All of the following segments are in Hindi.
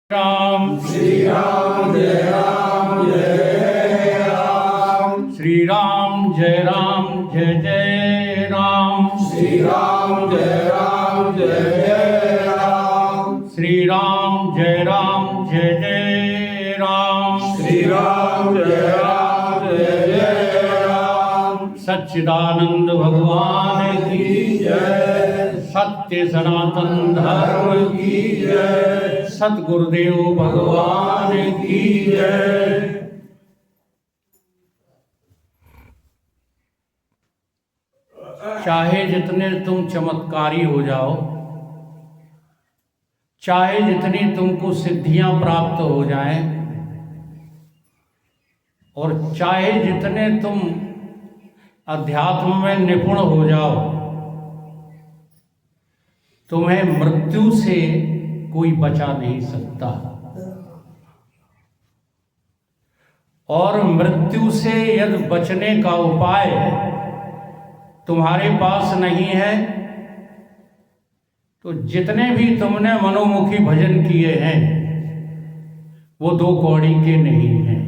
राम श्री राम जय राम जय राम। श्री राम जय राम जय जय राम। श्री राम जय राम जय जय राम। श्री राम जय राम जय जय राम। श्री राम जय राम जय जय राम। सच्चिदानंद भगवान की जय। सत्य सनातन धर्म की जय। सतगुरुदेव भगवान की जय। चाहे जितने तुम चमत्कारी हो जाओ, चाहे जितनी तुमको सिद्धियां प्राप्त हो जाएं, और चाहे जितने तुम अध्यात्म में निपुण हो जाओ, तुम्हें मृत्यु से कोई बचा नहीं सकता। और मृत्यु से यदि बचने का उपाय तुम्हारे पास नहीं है, तो जितने भी तुमने मनोमुखी भजन किए हैं वो दो कौड़ी के नहीं हैं।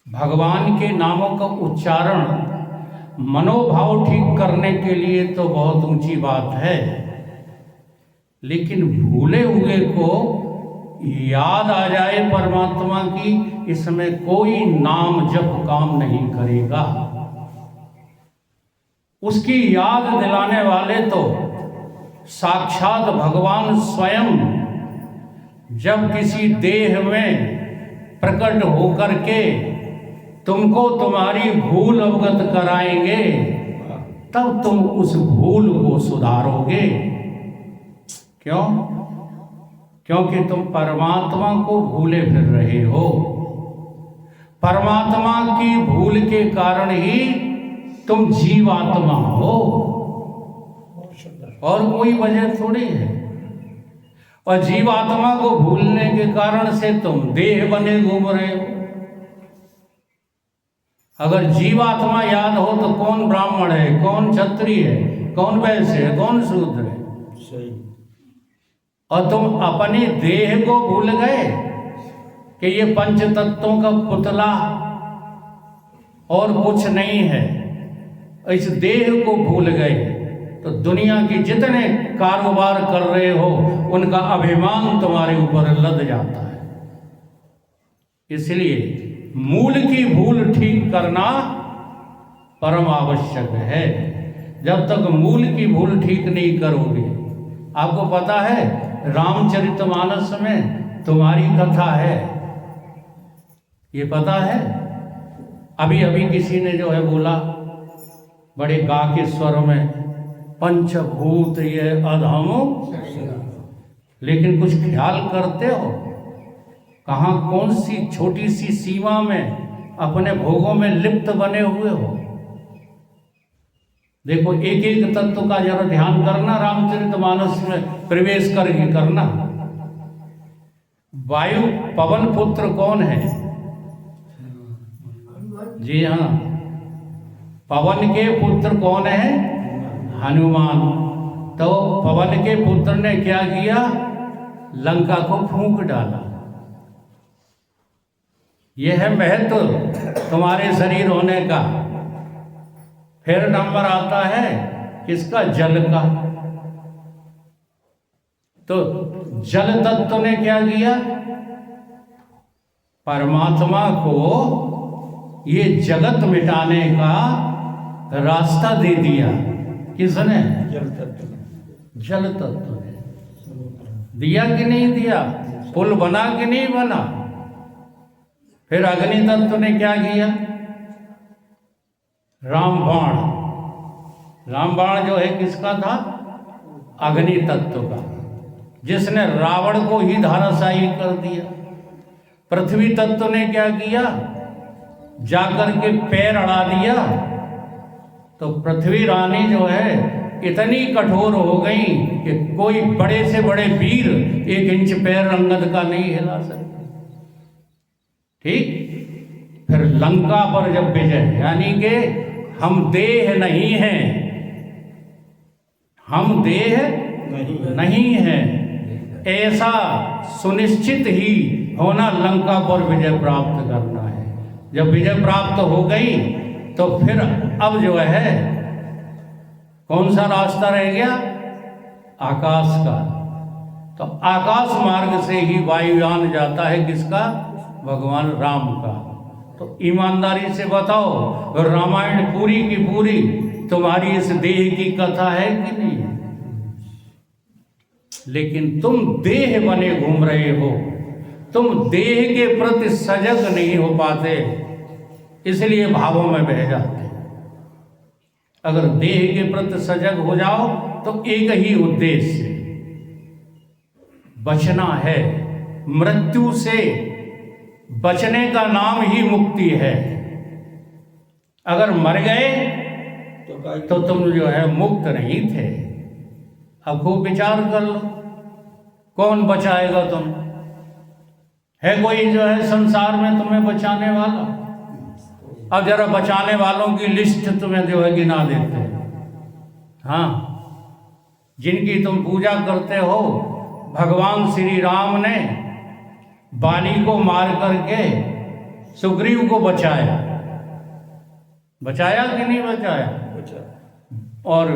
भगवान के नामों का उच्चारण मनोभाव ठीक करने के लिए तो बहुत ऊंची बात है, लेकिन भूले हुए को याद आ जाए परमात्मा की, इसमें कोई नाम जप काम नहीं करेगा। उसकी याद दिलाने वाले तो साक्षात भगवान स्वयं जब किसी देह में प्रकट होकर के तुमको तुम्हारी भूल अवगत कराएंगे, तब तुम उस भूल को सुधारोगे। क्यों? क्योंकि तुम परमात्मा को भूले फिर रहे हो। परमात्मा की भूल के कारण ही तुम जीवात्मा हो, और कोई वजह थोड़ी है। और जीवात्मा को भूलने के कारण से तुम देह बने घूम रहे हो। अगर जीवात्मा याद हो तो कौन ब्राह्मण है, कौन क्षत्रिय है, कौन वैश्य है, कौन शूद्र है। सही। और तुम अपने देह को भूल गए कि ये पंच तत्वों का पुतला और कुछ नहीं है। इस देह को भूल गए तो दुनिया के जितने कारोबार कर रहे हो उनका अभिमान तुम्हारे ऊपर लद जाता है। इसलिए मूल की भूल ठीक करना परम आवश्यक है। जब तक मूल की भूल ठीक नहीं करोगे, आपको पता है रामचरितमानस में तुम्हारी कथा है, ये पता है। अभी अभी किसी ने जो है बोला बड़े गा के स्वर में, पंचभूत ये अधमो, लेकिन कुछ ख्याल करते हो कहाँ कौन सी छोटी सी सीमा में अपने भोगों में लिप्त बने हुए हो। देखो एक एक तत्व का जरा ध्यान करना, रामचरितमानस में प्रवेश करके करना। वायु पवन पुत्र कौन है? जी हाँ, पवन के पुत्र कौन है? हनुमान। तो पवन के पुत्र ने क्या किया? लंका को फूंक डाला। यह है महत्व तुम्हारे शरीर होने का। फिर नंबर आता है किसका? जल का। तो जल तत्व ने क्या किया? परमात्मा को ये जगत मिटाने का रास्ता दे दिया। किसने? जल तत्व। जल तत्व ने दिया कि नहीं दिया? पुल बना कि नहीं बना? फिर अग्नि तत्व ने क्या किया? रामबाण। रामबाण जो है किसका था? अग्नि तत्व का, जिसने रावण को ही धराशायी कर दिया। पृथ्वी तत्व ने क्या किया? जाकर के पैर अड़ा दिया। तो पृथ्वी रानी जो है इतनी कठोर हो गई कि कोई बड़े से बड़े वीर 1 इंच पैर अंगद का नहीं हिला सकते। ठीक। फिर लंका पर जब विजय, यानी कि हम देह नहीं हैं, हम देह नहीं हैं, ऐसा सुनिश्चित ही होना लंका पर विजय प्राप्त करना है। जब विजय प्राप्त हो गई तो फिर अब जो है कौन सा रास्ता रह गया? आकाश का। तो आकाश मार्ग से ही वायुयान जाता है, किसका? भगवान राम का। तो ईमानदारी से बताओ, रामायण पूरी की पूरी तुम्हारी इस देह की कथा है कि नहीं है? लेकिन तुम देह बने घूम रहे हो, तुम देह के प्रति सजग नहीं हो पाते, इसलिए भावों में बह जाते। अगर देह के प्रति सजग हो जाओ तो एक ही उद्देश्य, बचना है। मृत्यु से बचने का नाम ही मुक्ति है। अगर मर गए तो तुम जो है मुक्त नहीं थे। अब खूब विचार कर लो, कौन बचाएगा तुम? है कोई जो है संसार में तुम्हें बचाने वाला? अब जरा बचाने वालों की लिस्ट तुम्हें जो है गिना देते हैं। हाँ, जिनकी तुम पूजा करते हो, भगवान श्री राम ने बाली को मार करके सुग्रीव को बचाया। बचाया कि नहीं बचाया? और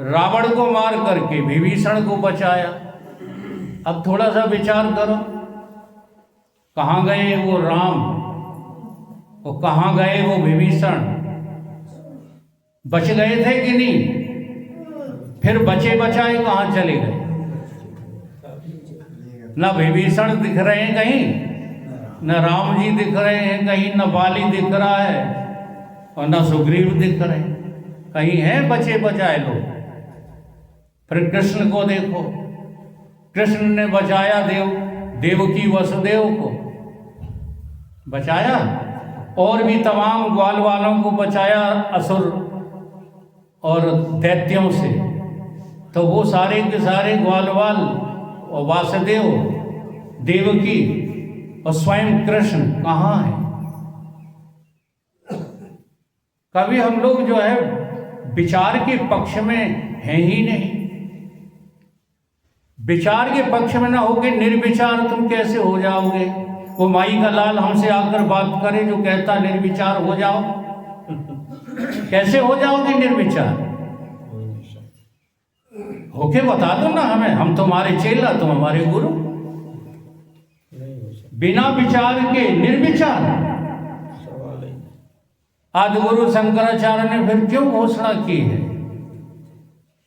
रावण को मार करके विभीषण को बचाया। अब थोड़ा सा विचार करो, कहाँ गए वो राम और कहाँ गए वो विभीषण? बच गए थे कि नहीं? फिर बचे बचाए कहाँ चले गए? न विभीषण दिख रहे हैं कहीं, न राम जी दिख रहे हैं कहीं, न बाली दिख रहा है और न सुग्रीव दिख रहे हैं कहीं। है बचे बचाए लोग? फिर कृष्ण को देखो, कृष्ण ने बचाया देवकी वसुदेव को बचाया, और भी तमाम ग्वाल वालों को बचाया असुर और दैत्यों से। तो वो सारे के सारे ग्वालवाल और वासुदेव, देवकी और स्वयं कृष्ण कहाँ है? कभी हम लोग जो है विचार के पक्ष में हैं ही नहीं। विचार के पक्ष में ना होके निर्विचार तुम कैसे हो जाओगे? वो माई का लाल हमसे आकर बात करे जो कहता निर्विचार हो जाओ, कैसे हो जाओगे निर्विचार? होके बता दो ना हमें, हम तुम्हारे चेला, तुम हमारे गुरु। बिना विचार के निर्विचार। आदि गुरु शंकराचार्य ने फिर क्यों घोषणा की है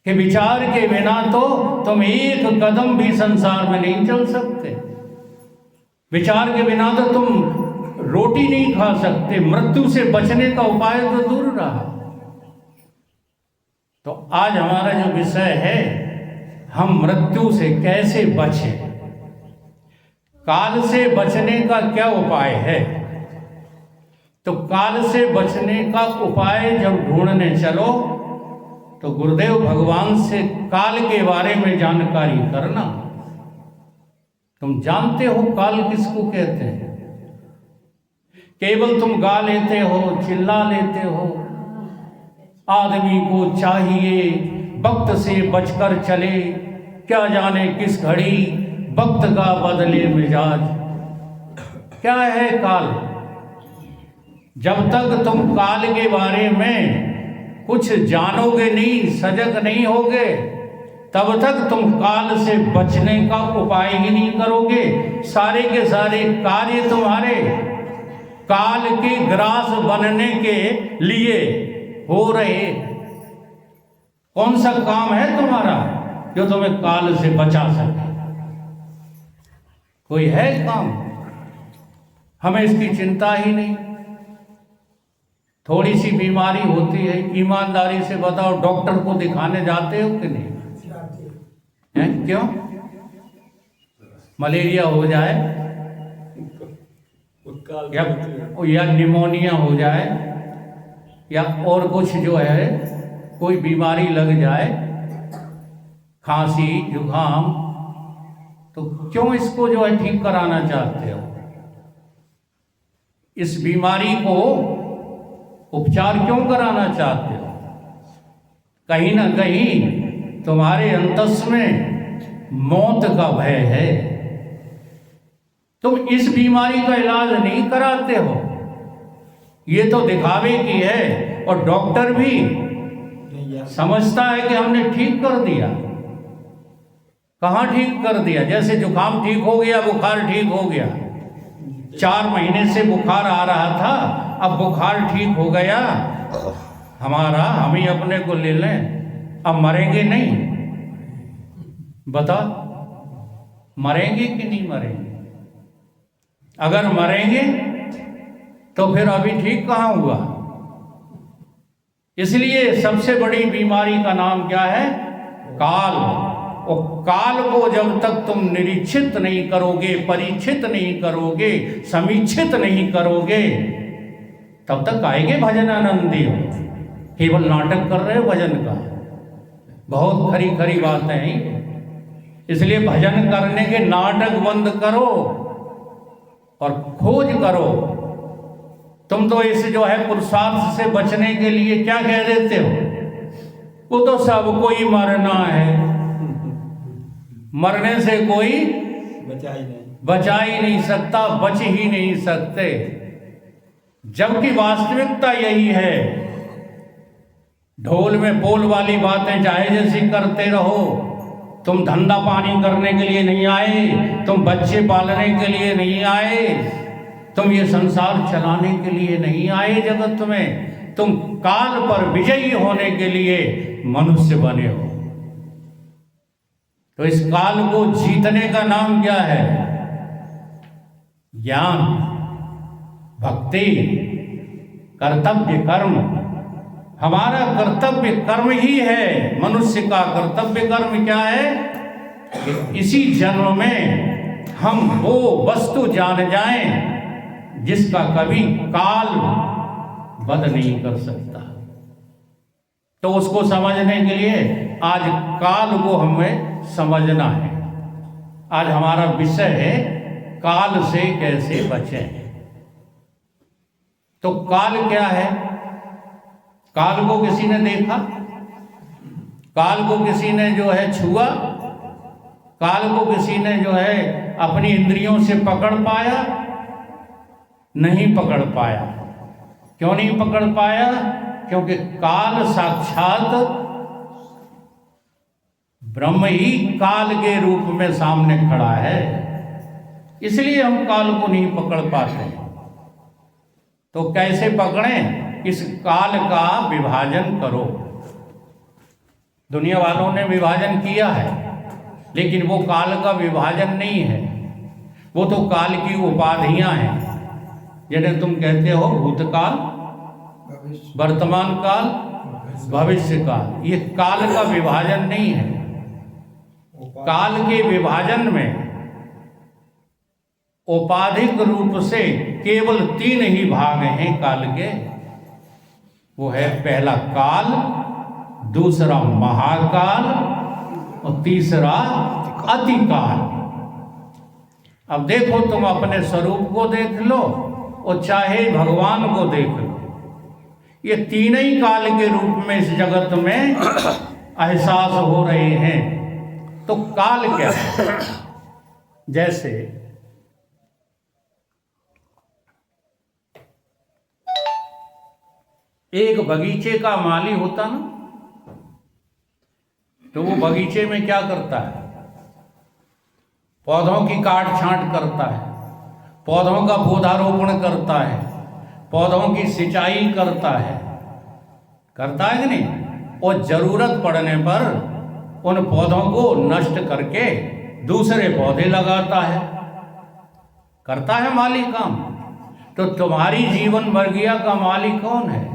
कि विचार के बिना तो तुम एक कदम भी संसार में नहीं चल सकते। विचार के बिना तो तुम रोटी नहीं खा सकते। मृत्यु से बचने का उपाय तो दूर रहा। तो आज हमारा जो विषय है, हम मृत्यु से कैसे बचें, काल से बचने का क्या उपाय है? तो काल से बचने का उपाय जब ढूंढने चलो तो गुरुदेव भगवान से काल के बारे में जानकारी करना। तुम जानते हो काल किसको कहते हैं? केवल तुम गा लेते हो, चिल्ला लेते हो। आदमी को चाहिए वक्त से बचकर चले, क्या जाने किस घड़ी वक्त का बदले मिजाज। क्या है काल? जब तक तुम काल के बारे में कुछ जानोगे नहीं, सजग नहीं होगे, तब तक तुम काल से बचने का उपाय ही नहीं करोगे। सारे के सारे कार्य तुम्हारे काल के ग्रास बनने के लिए हो रहे। कौन सा काम है तुम्हारा जो तुम्हें काल से बचा सके? कोई है काम? हमें इसकी चिंता ही नहीं। थोड़ी सी बीमारी होती है, ईमानदारी से बताओ, डॉक्टर को दिखाने जाते हो कि नहीं? हैं? क्यों? मलेरिया हो जाए या निमोनिया हो जाए या और कुछ जो है कोई बीमारी लग जाए, खांसी जुकाम, तो क्यों इसको जो है ठीक कराना चाहते हो? इस बीमारी को उपचार क्यों कराना चाहते हो? कहीं ना कहीं तुम्हारे अंतस में मौत का भय है। तुम इस बीमारी का इलाज नहीं कराते हो, ये तो दिखावे की है। और डॉक्टर भी समझता है कि हमने ठीक कर दिया। कहाँ ठीक कर दिया? जैसे जुकाम ठीक हो गया, बुखार ठीक हो गया। 4 महीने से बुखार आ रहा था, अब बुखार ठीक हो गया हमारा, हम ही अपने को ले लें, अब मरेंगे नहीं। बता, मरेंगे कि नहीं मरेंगे? अगर मरेंगे तो फिर अभी ठीक कहाँ हुआ? इसलिए सबसे बड़ी बीमारी का नाम क्या है? काल। और काल को जब तक तुम निरीक्षित नहीं करोगे, परीक्षित नहीं करोगे, समीक्षित नहीं करोगे, तब तक आएंगे भजन आनंदी हो। केवल नाटक कर रहे हो भजन का। बहुत खरी खरी बातें हैं। इसलिए भजन करने के नाटक बंद करो और खोज करो। तुम तो इस जो है पुरुषार्थ से बचने के लिए क्या कह देते हो? वो तो सबको ही मरना है, मरने से कोई बचा ही नहीं सकता, बच ही नहीं सकते। जबकि वास्तविकता यही है। ढोल में पोल वाली बातें चाहे जैसी करते रहो, तुम धंधा पानी करने के लिए नहीं आए, तुम बच्चे पालने के लिए नहीं आए, तुम ये संसार चलाने के लिए नहीं आए जगत में, तुम काल पर विजयी होने के लिए मनुष्य बने हो। तो इस काल को जीतने का नाम क्या है? ज्ञान, भक्ति, कर्तव्य कर्म। हमारा कर्तव्य कर्म ही है। मनुष्य का कर्तव्य कर्म क्या है? कि इसी जन्म में हम वो वस्तु जान जाएं जिसका कभी काल वध नहीं कर सकता। तो उसको समझने के लिए आज काल को हमें समझना है। आज हमारा विषय है काल से कैसे बचें। तो काल क्या है? काल को किसी ने देखा? काल को किसी ने जो है छुआ? काल को किसी ने जो है अपनी इंद्रियों से पकड़ पाया? नहीं पकड़ पाया। क्यों नहीं पकड़ पाया? क्योंकि काल साक्षात ब्रह्म ही काल के रूप में सामने खड़ा है। इसलिए हम काल को नहीं पकड़ पाते। तो कैसे पकड़ें? इस काल का विभाजन करो। दुनिया वालों ने विभाजन किया है, लेकिन वो काल का विभाजन नहीं है। वो तो काल की उपाधियां हैं, जिन्हें तुम कहते हो भूतकाल, वर्तमान काल, भविष्य काल। ये काल का विभाजन नहीं है। काल के विभाजन में औपाधिक रूप से केवल 3 ही भाग हैं काल के। वो है पहला काल, दूसरा महाकाल और तीसरा अतिकाल। अब देखो, तुम अपने स्वरूप को देख लो और चाहे भगवान को देख लो, ये 3 ही काल के रूप में इस जगत में एहसास हो रहे हैं। तो काल क्या है? जैसे एक बगीचे का माली होता ना, तो वो बगीचे में क्या करता है? पौधों की काट छांट करता है, पौधों का पौधारोपण करता है, पौधों की सिंचाई करता है कि नहीं? और जरूरत पड़ने पर उन पौधों को नष्ट करके दूसरे पौधे लगाता है। करता है माली काम। तो तुम्हारी जीवन बगिया का माली कौन है?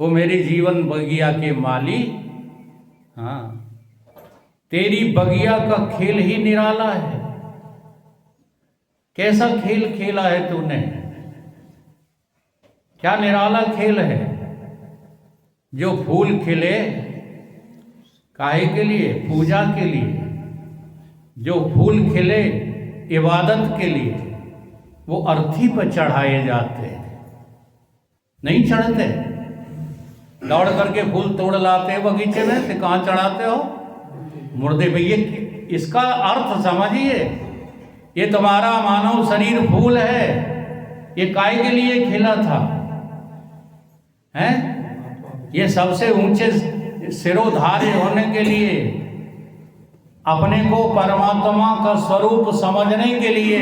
वो मेरी जीवन बगिया के माली। हाँ, तेरी बगिया का खेल ही निराला है। कैसा खेल खेला है तूने? क्या निराला खेल है। जो फूल खिले काहे के लिए? पूजा के लिए। जो फूल खिले इबादत के लिए, वो अर्थी पर चढ़ाए जाते हैं, नहीं चढ़ते। दौड़ करके फूल तोड़ लाते हो बगीचे में, तो कहाँ चढ़ाते हो? मुर्दे पे। ये इसका अर्थ समझिए, ये तुम्हारा मानव शरीर फूल है, ये काय के लिए खिला था? हैं? ये सबसे ऊंचे सिरोधार्य होने के लिए, अपने को परमात्मा का स्वरूप समझने के लिए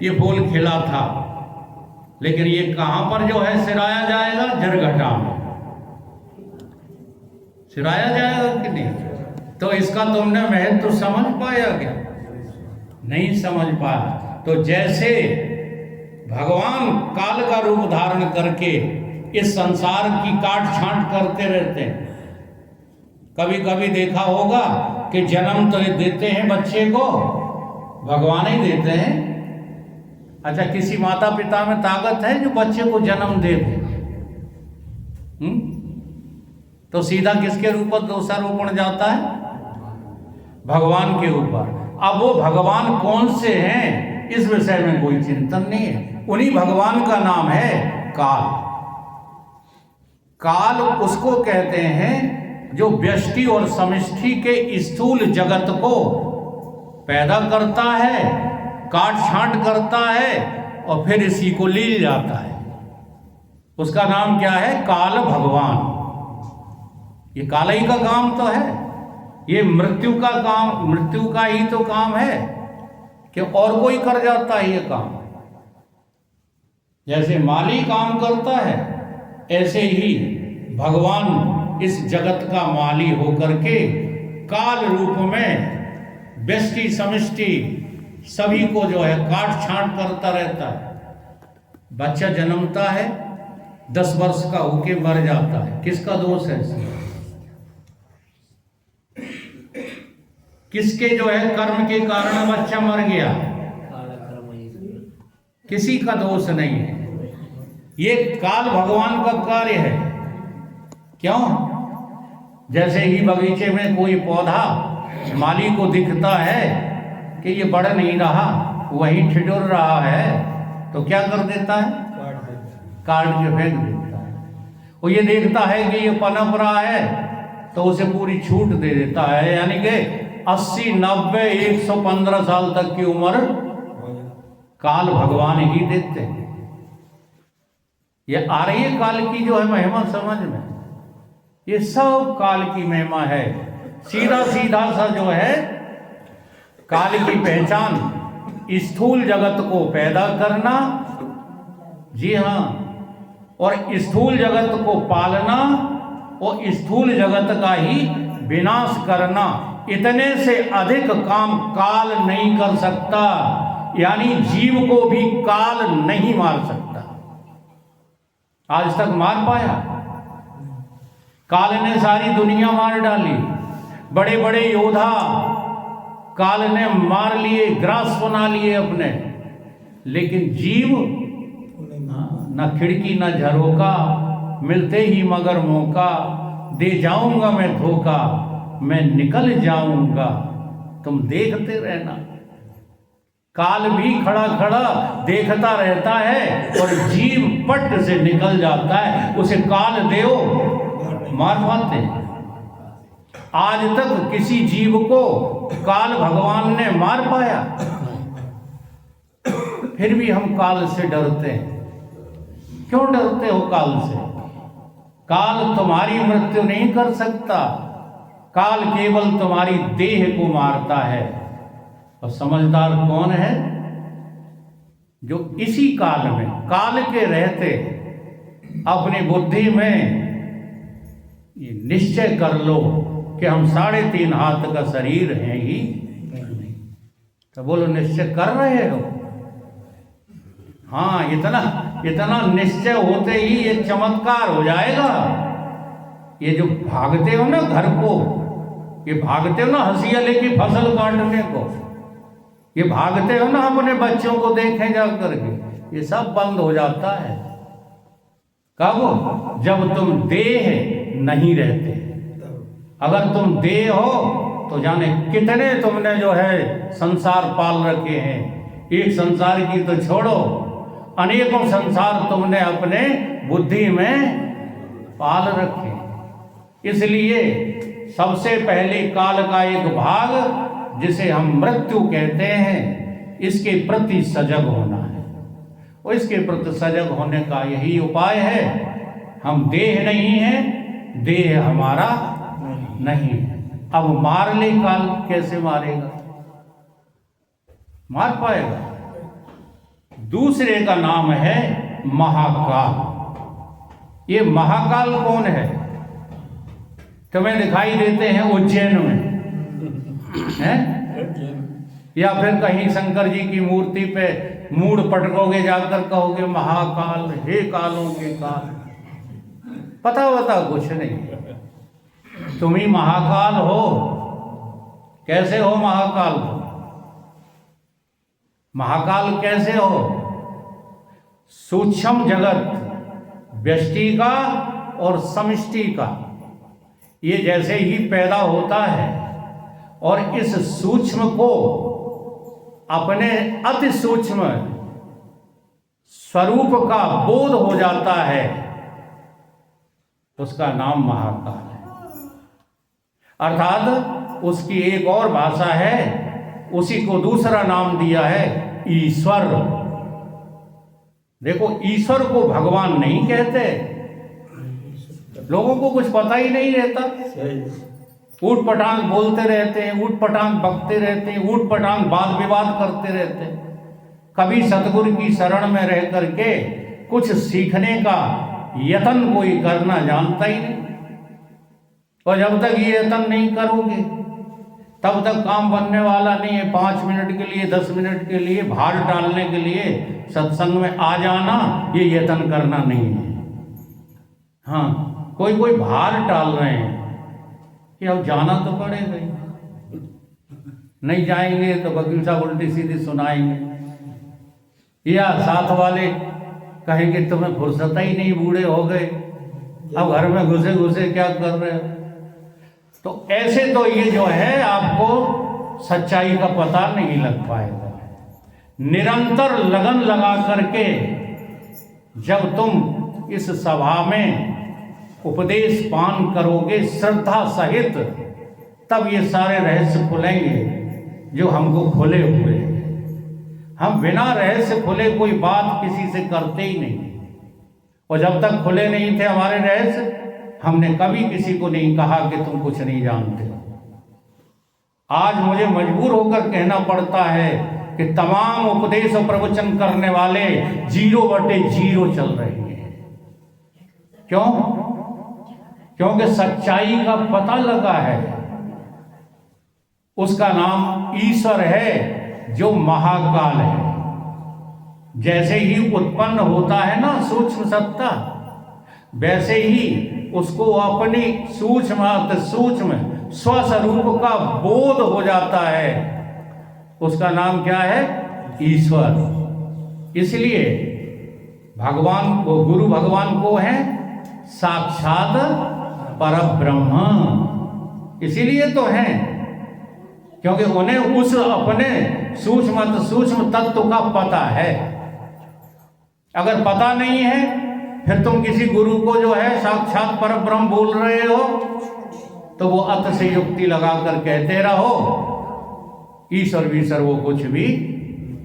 ये फूल खिला था। लेकिन ये कहां पर जो है सिराया जाएगा? जरघटा में सिराया जाएगा कि नहीं? तो इसका तुमने महत्व समझ पाया क्या? नहीं समझ पाया। तो जैसे भगवान काल का रूप धारण करके इस संसार की काट छांट करते रहते हैं। कभी कभी देखा होगा कि जन्म तो देते हैं बच्चे को, भगवान ही देते हैं। अच्छा, किसी माता पिता में ताकत है जो बच्चे को जन्म दे दे? तो सीधा किसके ऊपर दोषारोपण जाता है? भगवान के ऊपर। अब वो भगवान कौन से हैं इस विषय में कोई चिंतन नहीं है। उन्हीं भगवान का नाम है काल। काल उसको कहते हैं जो व्यष्टि और समष्टि के स्थूल जगत को पैदा करता है, काट छांट करता है और फिर इसी को लील जाता है। उसका नाम क्या है? काल भगवान। ये काल ही का काम तो है। ये मृत्यु का काम, मृत्यु का ही तो काम है कि और कोई कर जाता है ये काम। जैसे माली काम करता है, ऐसे ही भगवान इस जगत का माली होकर के काल रूप में व्यष्टि समष्टि सभी को जो है काट छांट करता रहता है। बच्चा जन्मता है, 10 वर्ष का होके मर जाता है। किसका दोष है इसमें? किसके जो है कर्म के कारण बच्चा मर गया? किसी का दोष नहीं है। ये काल भगवान का कार्य है। क्यों? जैसे ही बगीचे में कोई पौधा माली को दिखता है कि ये बढ़ नहीं रहा, वहीं ठिठुर रहा है, तो क्या कर देता है? काट के फेंक देता है। वो ये देखता है कि ये पनप रहा है तो उसे पूरी छूट दे देता है। यानी कि 80, 90, 115 साल तक की उम्र काल भगवान ही देते हैं। ये आ रही है काल की जो है महिमा समझ में। ये सब काल की महिमा है। सीधा सीधा सा जो है काल की पहचान, स्थूल जगत को पैदा करना, जी हाँ, और स्थूल जगत को पालना और स्थूल जगत का ही विनाश करना। इतने से अधिक काम काल नहीं कर सकता। यानी जीव को भी काल नहीं मार सकता। आज तक मार पाया? काल ने सारी दुनिया मार डाली। बड़े बड़े योद्धा काल ने मार लिए, ग्रास बना लिए अपने। लेकिन जीव न खिड़की न झरोका, मिलते ही मगर मौका, दे जाऊंगा मैं धोखा, मैं निकल जाऊंगा, तुम देखते रहना। काल भी खड़ा खड़ा देखता रहता है और जीव पट से निकल जाता है। उसे काल देव मार पाते। आज तक किसी जीव को काल भगवान ने मार पाया? फिर भी हम काल से डरते हैं। क्यों डरते हो काल से? काल तुम्हारी मृत्यु नहीं कर सकता। काल केवल तुम्हारी देह को मारता है। और समझदार कौन है? जो इसी काल में, काल के रहते अपनी बुद्धि में ये निश्चय कर लो कि हम 3.5 हाथ का शरीर हैं ही। तो बोलो, निश्चय कर रहे हो? हाँ, इतना निश्चय होते ही ये चमत्कार हो जाएगा। ये जो भागते हो ना घर को, ये भागते हो ना हंसिया लेके फसल काटने को, ये भागते हो ना अपने बच्चों को देखें जा करके, ये सब बंद हो जाता है। कब? जब तुम देह नहीं रहते। अगर तुम देह हो तो जाने कितने तुमने जो है संसार पाल रखे हैं। एक संसार की तो छोड़ो, अनेकों संसार तुमने अपने बुद्धि में पाल रखे। इसलिए सबसे पहले काल का एक भाग जिसे हम मृत्यु कहते हैं, इसके प्रति सजग होना है। और इसके प्रति सजग होने का यही उपाय है। हम देह नहीं है, देह हमारा नहीं है। अब मार ले काल, कैसे मारेगा? मार पाएगा? दूसरे का नाम है महाकाल। ये महाकाल कौन है? तुम्हें दिखाई देते हैं उज्जैन में, हैं? या फिर कहीं शंकर जी की मूर्ति पे मूड़ पटकोगे, जाकर कहोगे महाकाल, हे कालों के काल। पता कुछ नहीं। तुम ही महाकाल हो। कैसे हो महाकाल? महाकाल कैसे हो? सूक्ष्म जगत व्यष्टि का और समष्टि का, ये जैसे ही पैदा होता है और इस सूक्ष्म को अपने अति सूक्ष्म स्वरूप का बोध हो जाता है, उसका नाम महाकाल है। अर्थात उसकी एक और भाषा है, उसी को दूसरा नाम दिया है ईश्वर। देखो, ईश्वर को भगवान नहीं कहते। लोगों को कुछ पता ही नहीं रहता, ऊट पटांग बोलते रहते हैं, ऊट पटांग बकते रहते हैं, ऊट पटांग वाद विवाद करते रहते हैं। कभी सतगुरु की शरण में रह करके कुछ सीखने का यत्न कोई करना जानता ही नहीं। और जब तक ये यत्न नहीं करोगे तब तक काम बनने वाला नहीं है। 5 मिनट के लिए, 10 मिनट के लिए, भार टालने के लिए सत्संग में आ जाना, ये यत्न करना नहीं है। हाँ, कोई भार टाल रहे हैं कि अब जाना तो पड़ेगा ही, नहीं जाएंगे तो वकील साहब उल्टी सीधी सुनाएंगे, या साथ वाले कहेंगे तुम्हें फुर्सत ही नहीं, बूढ़े हो गए, अब घर में घुसे घुसे क्या कर रहे हो। तो ऐसे तो ये जो है आपको सच्चाई का पता नहीं लग पाएगा। निरंतर लगन लगा करके जब तुम इस सभा में उपदेश पान करोगे श्रद्धा सहित, तब ये सारे रहस्य खुलेंगे जो हमको खुले हुए हैं। हम बिना रहस्य खुले कोई बात किसी से करते ही नहीं, और जब तक खुले नहीं थे हमारे रहस्य, हमने कभी किसी को नहीं कहा कि तुम कुछ नहीं जानते हो। आज मुझे मजबूर होकर कहना पड़ता है कि तमाम उपदेश और प्रवचन करने वाले 0/0 चल रहे हैं। क्यों? क्योंकि सच्चाई का पता लगा है। उसका नाम ईश्वर है जो महाकाल है। जैसे ही उत्पन्न होता है ना सूक्ष्म सत्ता, वैसे ही उसको अपनी सूक्ष्म स्वस्वरूप का बोध हो जाता है। उसका नाम क्या है? ईश्वर। इसलिए भगवान को, गुरु भगवान को है साक्षात परब्रह्म। इसीलिए तो हैं, क्योंकि उन्हें उस अपने सूक्ष्म तत्व का पता है। अगर पता नहीं है, फिर तुम किसी गुरु को जो है साक्षात परब्रह्म बोल रहे हो, तो वो अत से युक्ति लगाकर कहते रहो, ईश्वर वीश्वर वो कुछ भी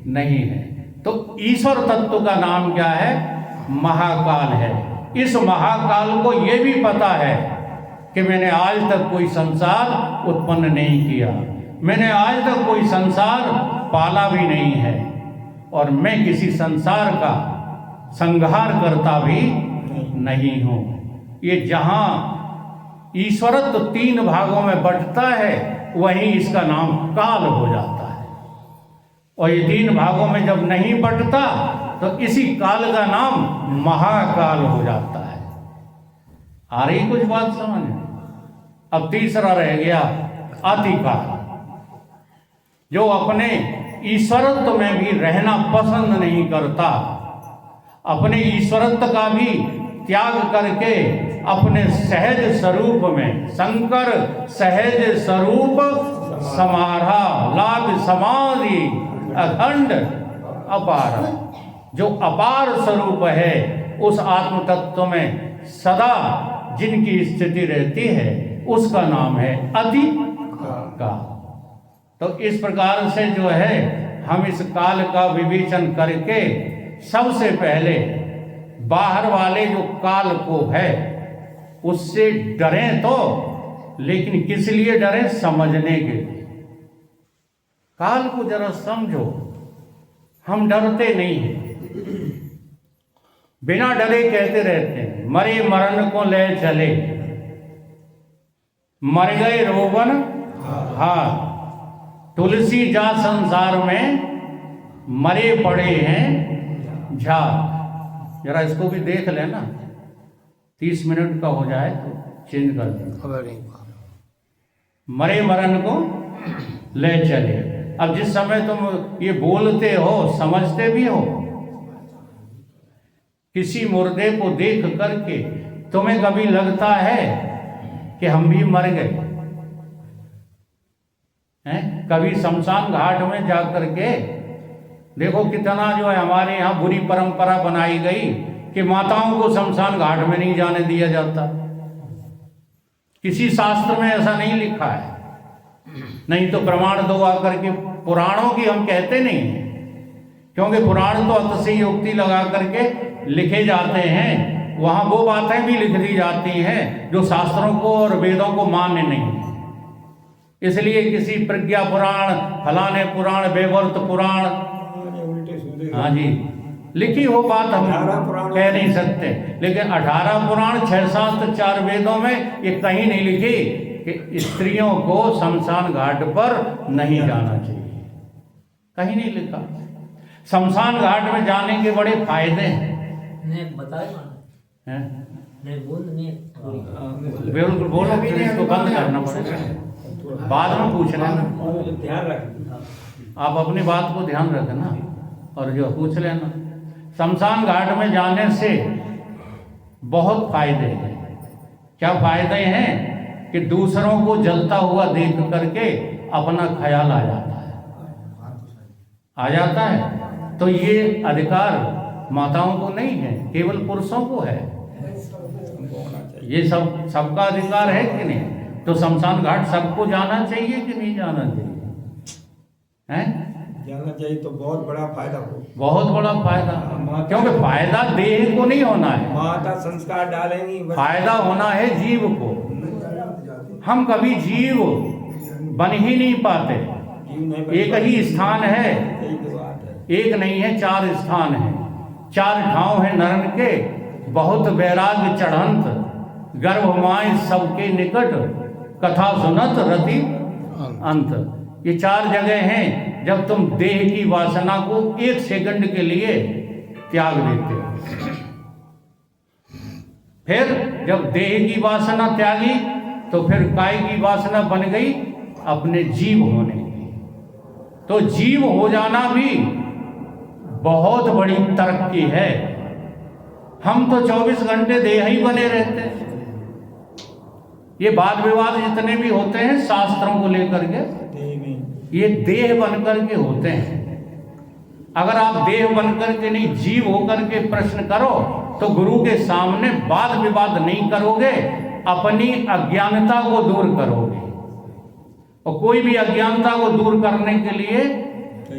नहीं है। तो ईश्वर तत्व का नाम क्या है? महाकाल है। इस महाकाल को ये भी पता है कि मैंने आज तक कोई संसार उत्पन्न नहीं किया, मैंने आज तक कोई संसार पाला भी नहीं है, और मैं किसी संसार का संहार करता भी नहीं हूं। ये जहां ईश्वरत्व 3 भागों में बंटता है, वहीं इसका नाम काल हो जाता है। और ये 3 भागों में जब नहीं बंटता, तो इसी काल का नाम महाकाल हो जाता है। आ रही कुछ बात समझ? अब तीसरा रह गया अतिकाल, जो अपने ईश्वरत्व में भी रहना पसंद नहीं करता, अपने ईश्वरत्व का भी त्याग करके अपने सहज स्वरूप में, शंकर सहज स्वरूप समारा लाभ समाधि अखंड अपार, जो अपार स्वरूप है, उस आत्म तत्व में सदा जिनकी स्थिति रहती है, उसका नाम है अति काल। तो इस प्रकार से जो है हम इस काल का विवेचन करके सबसे पहले बाहर वाले जो काल को है उससे डरें, तो लेकिन किस लिए डरें? समझने के लिए। काल को जरा समझो, हम डरते नहीं हैं, बिना डरे कहते रहते हैं मरे मरण को ले चले, मर गए रोवन हार, तुलसी जा संसार में मरे पड़े हैं झार। जरा इसको भी देख लेना, 30 मिनट का हो जाए तो चेंज कर देना। मरे मरण को ले चले। अब जिस समय तुम ये बोलते हो समझते भी हो, किसी मुर्दे को देख करके तुम्हें कभी लगता है कि हम भी मर गए हैं? कभी शमशान घाट में जा करके देखो कितना जो है हमारे यहाँ बुरी परंपरा बनाई गई कि माताओं को शमशान घाट में नहीं जाने दिया जाता। किसी शास्त्र में ऐसा नहीं लिखा है, नहीं तो प्रमाण दो आकर के। पुराणों की हम कहते नहीं हैं, क्योंकि पुराण तो अतिशयोक्ति लगा करके लिखे जाते हैं, वहाँ वो बातें भी लिख दी जाती हैं जो शास्त्रों को और वेदों को मान्य नहीं है। इसलिए किसी प्रज्ञा पुराण, फलाने पुराण, बेवर्त पुराण, हाँ जी, लिखी हो बात हम कह नहीं सकते, लेकिन 18 पुराण, 6 शास्त्र, 4 वेदों में ये कहीं नहीं लिखी कि स्त्रियों को शमशान घाट पर नहीं जाना चाहिए, कहीं नहीं लिखा। शमशान घाट में जाने के बड़े फायदे हैं। बिल्कुल बोलो, फिर इसको बंद करना पड़ेगा, बाद में पूछ लेना। ध्यान रखना, आप अपनी बात को ध्यान रखना और जो पूछ लेना। शमशान घाट में जाने से बहुत फायदे हैं। क्या फायदे हैं? कि दूसरों को जलता हुआ देख करके अपना ख्याल आ जाता है। तो ये अधिकार माताओं को नहीं है, केवल पुरुषों को है। ये सबका अधिकार है कि नहीं? तो शमशान घाट सबको जाना चाहिए कि नहीं जाना चाहिए? हैं? जाना चाहिए तो बहुत बड़ा फायदा हो, बहुत बड़ा फायदा, क्योंकि फायदा देह को नहीं होना है, माता संस्कार डालेंगी, फायदा होना है जीव को। हम कभी जीव बन ही नहीं पाते। एक ही स्थान है, एक नहीं है, 4 स्थान है, 4 ठाव है नरन के, बहुत वैराग्य चढ़ंत, गर्भ माय सबके निकट, कथा सुनत रति अंत। ये 4 जगह हैं जब तुम देह की वासना को 1 सेकंड के लिए त्याग देते हो। फिर जब देह की वासना त्यागी तो फिर काय की वासना बन गई अपने जीव होने की। तो जीव हो जाना भी बहुत बड़ी तरक्की है। हम तो 24 घंटे देह ही बने रहते हैं। ये वाद विवाद जितने भी होते हैं शास्त्रों को लेकर के, ये देह बनकर के होते हैं। अगर आप देह बनकर के नहीं जीव होकर के प्रश्न करो तो गुरु के सामने वाद विवाद नहीं करोगे, अपनी अज्ञानता को दूर करोगे। और कोई भी अज्ञानता को दूर करने के लिए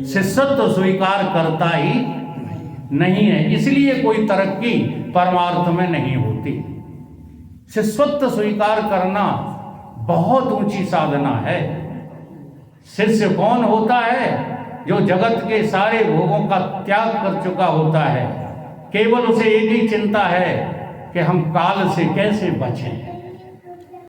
शिष्यत्व स्वीकार करता ही नहीं है। इसलिए कोई तरक्की परमार्थ में नहीं होती। शिष्यत्व स्वीकार करना बहुत ऊंची साधना है। शिष्य कौन होता है? जो जगत के सारे भोगों का त्याग कर चुका होता है। केवल उसे एक ही चिंता है कि हम काल से कैसे बचें।